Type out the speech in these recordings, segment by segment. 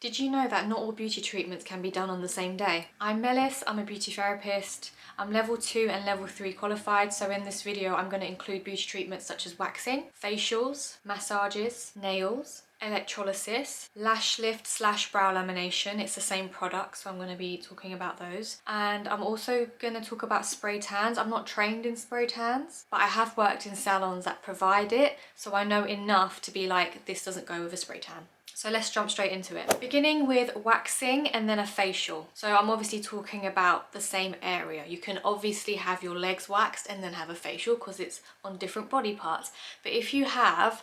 Did you know that not all beauty treatments can be done on the same day? I'm Melis, I'm a beauty therapist. I'm level 2 and level 3 qualified, so in this video I'm going to include beauty treatments such as waxing, facials, massages, nails, electrolysis, lash lift / brow lamination. It's the same product, so I'm going to be talking about those. And I'm also going to talk about spray tans. I'm not trained in spray tans, but I have worked in salons that provide it, so I know enough to be like, this doesn't go with a spray tan. So let's jump straight into it. Beginning with waxing and then a facial. So I'm obviously talking about the same area. You can obviously have your legs waxed and then have a facial because it's on different body parts. But if you have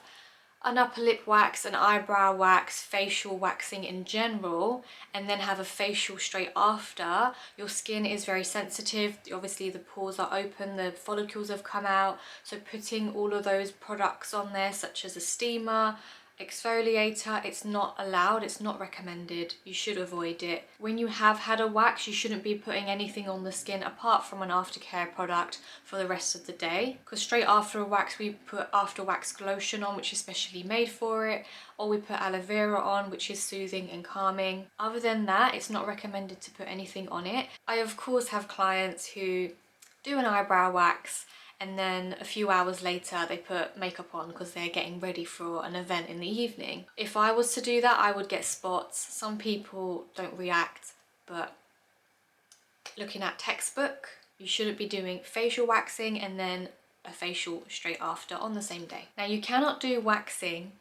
an upper lip wax, an eyebrow wax, facial waxing in general, and then have a facial straight after, your skin is very sensitive. Obviously the pores are open, the follicles have come out. So putting all of those products on there, such as a steamer, exfoliator, it's not allowed, it's not recommended. You should avoid it. When you have had a wax, you shouldn't be putting anything on the skin apart from an aftercare product for the rest of the day, because straight after a wax we put after wax lotion on, which is specially made for it, or we put aloe vera on, which is soothing and calming. Other than that, it's not recommended to put anything on it. I of course have clients who do an eyebrow wax and then a few hours later they put makeup on because they're getting ready for an event in the evening. If I was to do that, I would get spots. Some people don't react, but looking at textbook, you shouldn't be doing facial waxing and then a facial straight after on the same day. Now you cannot do waxing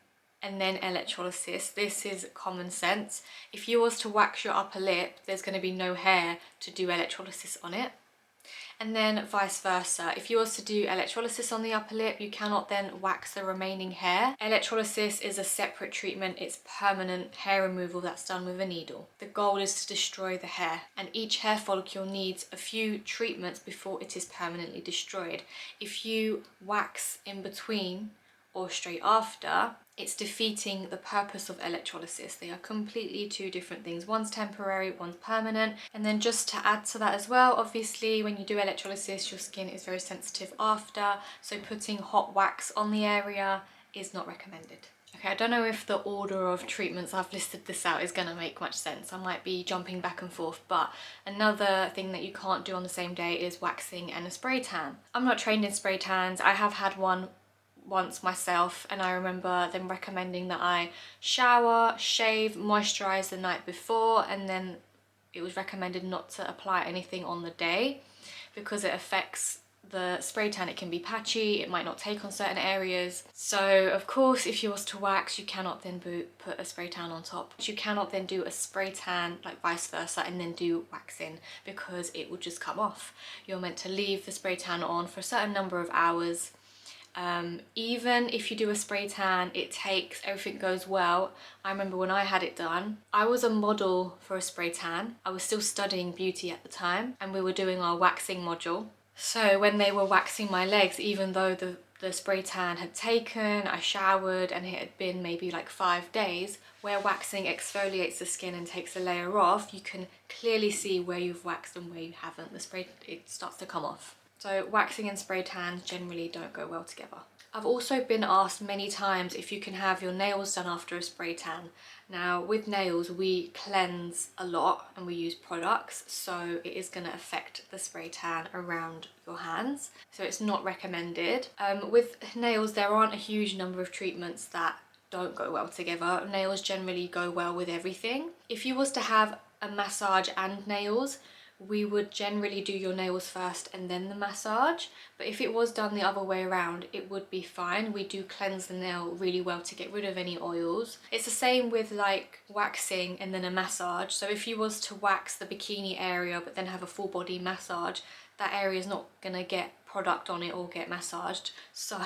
and then electrolysis. This is common sense. If you was to wax your upper lip, there's going to be no hair to do electrolysis on it. And then vice versa. If you was to do electrolysis on the upper lip, you cannot then wax the remaining hair. Electrolysis is a separate treatment. It's permanent hair removal that's done with a needle. The goal is to destroy the hair, and each hair follicle needs a few treatments before it is permanently destroyed. If you wax in between or straight after, it's defeating the purpose of electrolysis. They are completely two different things. One's temporary, one's permanent. And then just to add to that as well, obviously when you do electrolysis, your skin is very sensitive after, so putting hot wax on the area is not recommended. Okay, I don't know if the order of treatments I've listed this out is going to make much sense. I might be jumping back and forth, but another thing that you can't do on the same day is waxing and a spray tan. I'm not trained in spray tans. I have had one once myself, and I remember them recommending that I shower, shave, moisturize the night before, and then it was recommended not to apply anything on the day because it affects the spray tan. It can be patchy, it might not take on certain areas. So of course if you was to wax, you cannot then put a spray tan on top. You cannot then do a spray tan like vice versa and then do waxing, because it will just come off. You're meant to leave the spray tan on for a certain number of hours. Even if you do a spray tan, it takes, everything goes well. I remember when I had it done, I was a model for a spray tan. I was still studying beauty at the time, and we were doing our waxing module. So when they were waxing my legs, even though the spray tan had taken, I showered, and it had been maybe like 5 days, where waxing exfoliates the skin and takes a layer off, you can clearly see where you've waxed and where you haven't. The spray, it starts to come off. So waxing and spray tans generally don't go well together. I've also been asked many times if you can have your nails done after a spray tan. Now with nails we cleanse a lot and we use products, so it is going to affect the spray tan around your hands, so it's not recommended. With nails there aren't a huge number of treatments that don't go well together. Nails generally go well with everything. If you was to have a massage and nails, we would generally do your nails first and then the massage, but if it was done the other way around, it would be fine. We do cleanse the nail really well to get rid of any oils. It's the same with like waxing and then a massage. So if you was to wax the bikini area but then have a full body massage, that area is not gonna get product on it or get massaged, so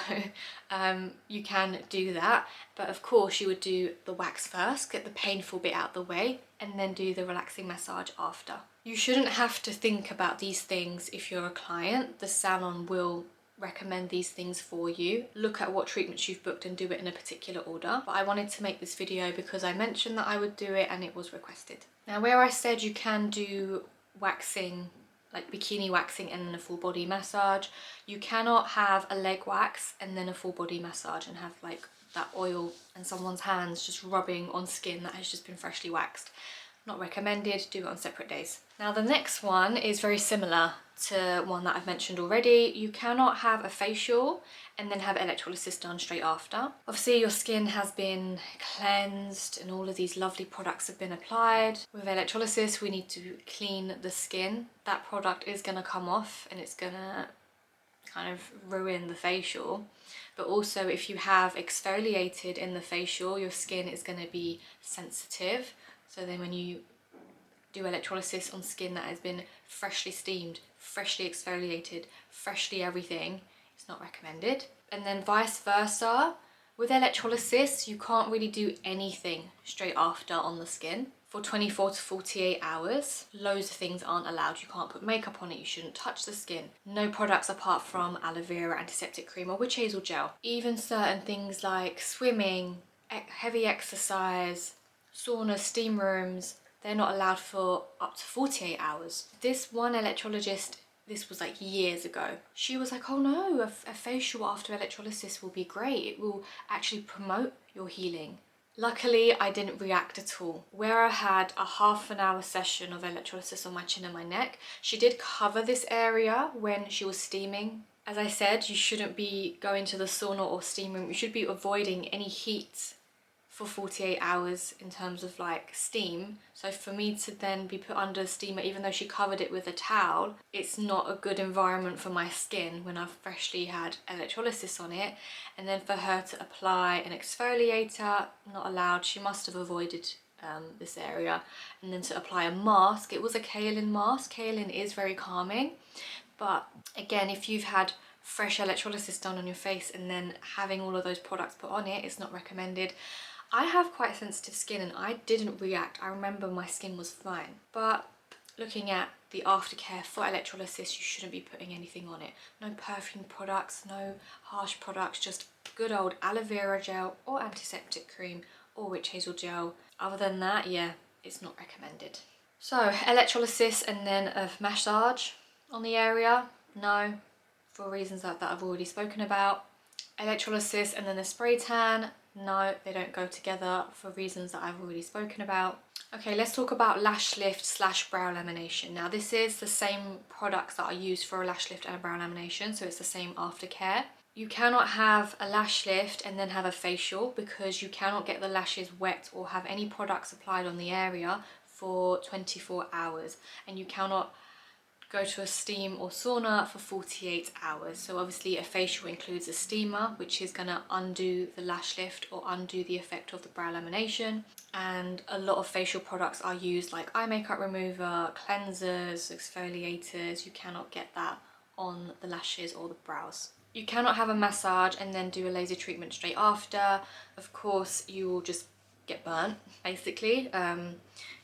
you can do that, but of course you would do the wax first, get the painful bit out the way, and then do the relaxing massage after. You shouldn't have to think about these things if you're a client. The salon will recommend these things for you. Look at what treatments you've booked and do it in a particular order, but I wanted to make this video because I mentioned that I would do it and it was requested. Now where I said you can do waxing, like bikini waxing and then a full body massage, you cannot have a leg wax and then a full body massage and have like that oil and someone's hands just rubbing on skin that has just been freshly waxed. Not recommended, do it on separate days. Now the next one is very similar to one that I've mentioned already. You cannot have a facial and then have electrolysis done straight after. Obviously your skin has been cleansed and all of these lovely products have been applied. With electrolysis we need to clean the skin. That product is going to come off and it's going to kind of ruin the facial. But also if you have exfoliated in the facial, your skin is going to be sensitive. So then when you do electrolysis on skin that has been freshly steamed, freshly exfoliated, freshly everything, it's not recommended. And then vice versa, with electrolysis, you can't really do anything straight after on the skin. For 24 to 48 hours, loads of things aren't allowed. You can't put makeup on it, you shouldn't touch the skin. No products apart from aloe vera, antiseptic cream or witch hazel gel. Even certain things like swimming, heavy exercise, saunas, steam rooms, they're not allowed for up to 48 hours. This one electrologist, this was like years ago, she was like, oh no, a facial after electrolysis will be great. It will actually promote your healing. Luckily, I didn't react at all. Where I had a half an hour session of electrolysis on my chin and my neck, she did cover this area when she was steaming. As I said, you shouldn't be going to the sauna or steam room. You should be avoiding any heat for 48 hours in terms of like steam. So for me to then be put under a steamer, even though she covered it with a towel, it's not a good environment for my skin when I've freshly had electrolysis on it. And then for her to apply an exfoliator, not allowed. She must have avoided this area. And then to apply a mask, it was a kaolin mask. Kaolin is very calming, but again, if you've had fresh electrolysis done on your face and then having all of those products put on it, it's not recommended. I have quite sensitive skin and I didn't react. I remember my skin was fine. But looking at the aftercare for electrolysis, you shouldn't be putting anything on it. No perfume products, no harsh products, just good old aloe vera gel or antiseptic cream or witch hazel gel. Other than that, yeah, it's not recommended. So electrolysis and then a massage on the area, no, for reasons that I've already spoken about. Electrolysis and then a spray tan, no, they don't go together for reasons that I've already spoken about. Okay, let's talk about lash lift / brow lamination. Now this is the same products that are used for a lash lift and a brow lamination, so it's the same aftercare. You cannot have a lash lift and then have a facial because you cannot get the lashes wet or have any products applied on the area for 24 hours, and you cannot go to a steam or sauna for 48 hours. So obviously a facial includes a steamer, which is going to undo the lash lift or undo the effect of the brow lamination. And a lot of facial products are used like eye makeup remover, cleansers, exfoliators. You cannot get that on the lashes or the brows. You cannot have a massage and then do a laser treatment straight after. Of course, you will just get burnt, basically.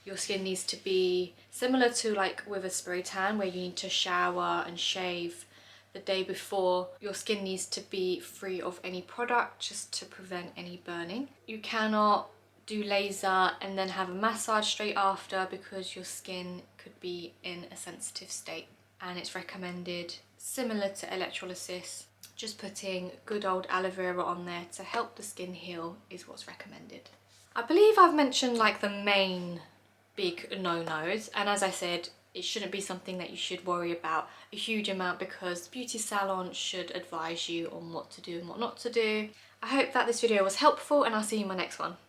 Your skin needs to be similar to like with a spray tan where you need to shower and shave the day before. Your skin needs to be free of any product just to prevent any burning. You cannot do laser and then have a massage straight after because your skin could be in a sensitive state, and it's recommended, similar to electrolysis, just putting good old aloe vera on there to help the skin heal is what's recommended. I believe I've mentioned like the main big no-nos, and as I said, it shouldn't be something that you should worry about a huge amount because beauty salons should advise you on what to do and what not to do. I hope that this video was helpful, and I'll see you in my next one.